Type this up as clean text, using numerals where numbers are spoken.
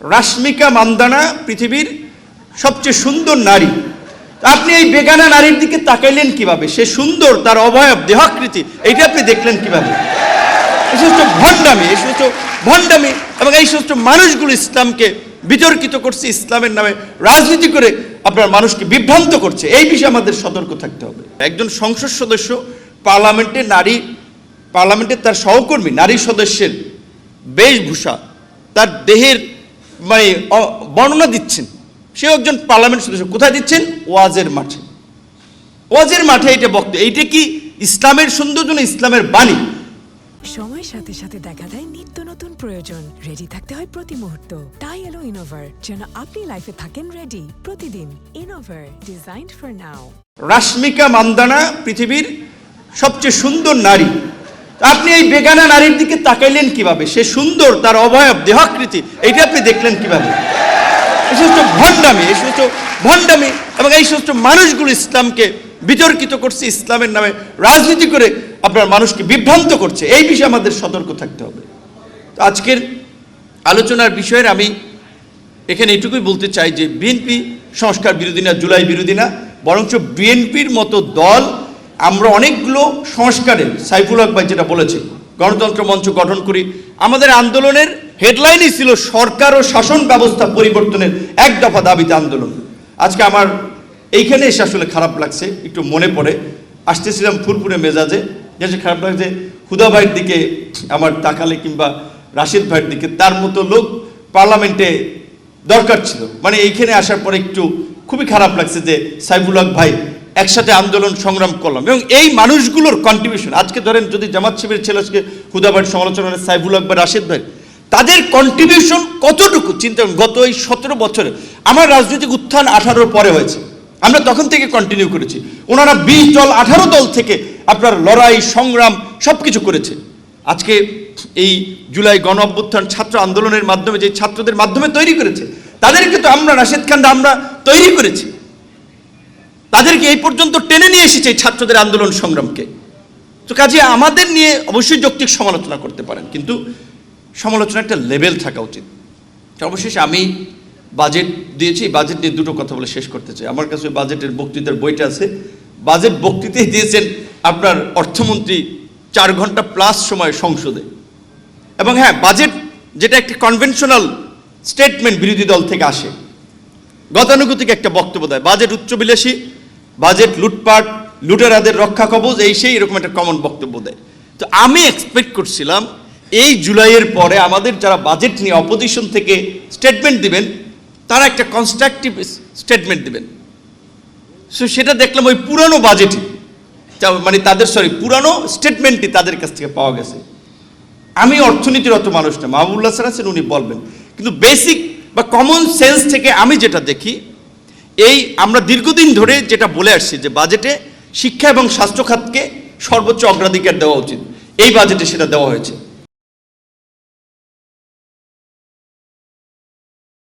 রাশ্মিকা মান্দানা পৃথিবীর সবচেয়ে সুন্দর নারী। আপনি এই বেগানা নারীর দিকে তাকাইলেন কিভাবে? সে সুন্দর, তার অবয়ব, দেহাকৃতি, এইটা আপনি দেখলেন কিভাবে? এই সমস্ত ভণ্ডামি এবং এই সমস্ত মানুষগুলো ইসলামকে বিতর্কিত করছে, ইসলামের নামে রাজনীতি করে আপনার মানুষকে বিভ্রান্ত করছে। এই বিষয়ে আমাদের সতর্ক থাকতে হবে। একজন সংসদ সদস্য পার্লামেন্টের তার সহকর্মী নারী সদস্যের বেশভূষা, তার দেহের বর্ণনা দিচ্ছেন। সেও একজন পার্লামেন্ট সদস্য। কোথায় দিচ্ছেন? ওয়াজের মাঠে এটা বক্তব্য। এইটা কি ইসলামের সৌন্দর্য না ইসলামের বাণী? সময়ের সাথে সাথে দেখা দেয় নিত্য নতুন প্রয়োজন। রেডি থাকতে হয় প্রতি মুহূর্ত। তাই এলো ইনোভার, যেন আপনি লাইফে থাকেন রেডি প্রতিদিন। Innova, designed for now. Rashmika Mandanna পৃথিবীর সবচেয়ে সুন্দর নারী। আপনি এই বেগানা নারীর দিকে তাকাইলেন কিভাবে? সে সুন্দর, তার অবয়ব, দেহাকৃতি, এইটা আপনি দেখলেন কিভাবে? এই সমস্ত ভণ্ডামি এবং এই সমস্ত মানুষগুলো ইসলামকে বিতর্কিত করছে, ইসলামের নামে রাজনীতি করে আপনার মানুষকে বিভ্রান্ত করছে। এই বিষয়ে আমাদের সতর্ক থাকতে হবে। তো আজকের আলোচনার বিষয়ের আমি এখানে এটুকুই বলতে চাই যে বিএনপি সংস্কার বিরোধী না, জুলাই বিরোধী না, বরঞ্চ বিএনপির মতো দল আমরা অনেকগুলো সংস্কারের, সাইফুল হক ভাই যেটা বলেছে, গণতন্ত্র মঞ্চ গঠন করি। আমাদের আন্দোলনের হেডলাইনই ছিল সরকার ও শাসন ব্যবস্থা পরিবর্তনের এক দফা দাবিতে আন্দোলন। আজকে আমার এইখানে এসে আসলে খারাপ লাগছে, একটু মনে পড়ে। আসতেছিলাম ফুরফুরে মেজাজে, যে খারাপ লাগছে হুদা ভাইয়ের দিকে আমার তাকালে, কিংবা রাশিদ ভাইয়ের দিকে। তার মতো লোক পার্লামেন্টে দরকার ছিল। এইখানে আসার পরে একটু খুবই খারাপ লাগছে যে সাইফুল হক ভাই একসাথে আন্দোলন সংগ্রাম করলাম, এবং এই মানুষগুলোর কন্ট্রিবিউশন। আজকে ধরেন যদি জামাত শিবিরের ছেলে আজকে হুদা ভাইয়ের সমালোচনা, সাইফুল হক বা রাশিদ ভাই, তাদের কন্ট্রিবিউশন কতটুকু চিন্তা। গত এই 17 বছরে আমার রাজনৈতিক উত্থান 18 পরে হয়েছে, আমরা তখন থেকে কন্টিনিউ করেছি। ওনারা 20 দল 18 দল থেকে আপনার লড়াই সংগ্রাম সব কিছু করেছে। আজকে এই জুলাই গণ অভ্যুত্থান ছাত্র আন্দোলনের মাধ্যমে, যে ছাত্রদের মাধ্যমে তৈরি করেছে, তাদেরকে তো আমরা রাশেদ খানরা আমরা তৈরি করেছি। তাদেরকে এই পর্যন্ত টেনে নিয়ে এসেছে এই ছাত্রদের আন্দোলন সংগ্রামকে। তো কাজে আমাদের নিয়ে অবশ্যই যৌক্তিক সমালোচনা করতে পারেন, কিন্তু সমালোচনা একটা লেভেল থাকা উচিত। অবশেষে আমি বাজেট দিয়েছি, বাজেট নিয়ে দুটো কথা বলে শেষ করতে চাই। আমার কাছে বাজেটের বক্তৃতার বইটা আছে। বাজেট বক্তৃতাই দিয়েছেন আপনার অর্থমন্ত্রী 4 ঘন্টা প্লাস সময় সংসদে। এবং হ্যাঁ, বাজেট যেটা একটা কনভেনশনাল স্টেটমেন্ট বিরোধী দল থেকে আসে, গতানুগতিক একটা বক্তব্য দেয়, বাজেট উচ্চবিলাসী, বাজেট লুটপাট, লুটেরাদের রক্ষা কবচ, সেই এরকম একটা কমন বক্তব্য দেয়। তো আমি এক্সপেক্ট করছিলাম এই জুলাইয়ের পরে আমাদের যারা বাজেট নিয়ে অপোজিশন থেকে স্টেটমেন্ট দিবেন, তারা একটা কনস্ট্রাকটিভ স্টেটমেন্ট দিবেন। সো সেটা দেখলাম ওই পুরানো বাজেটই, পুরানো স্টেটমেন্টই তাদের কাছ থেকে পাওয়া গেছে। আমি অর্থনীতির অত মানুষ না, মাহবুবুল্লাহ স্যার আছেন, উনি বলবেন, কিন্তু বেসিক বা কমন সেন্স থেকে আমি যেটা দেখি, আমরা দীর্ঘদিন ধরে যেটা বলে আসছি যে বাজেটে শিক্ষা এবং স্বাস্থ্য খাতকে সর্বোচ্চ অগ্রাধিকার দেওয়া উচিত, এই বাজেটে সেটা দেওয়া হয়েছে।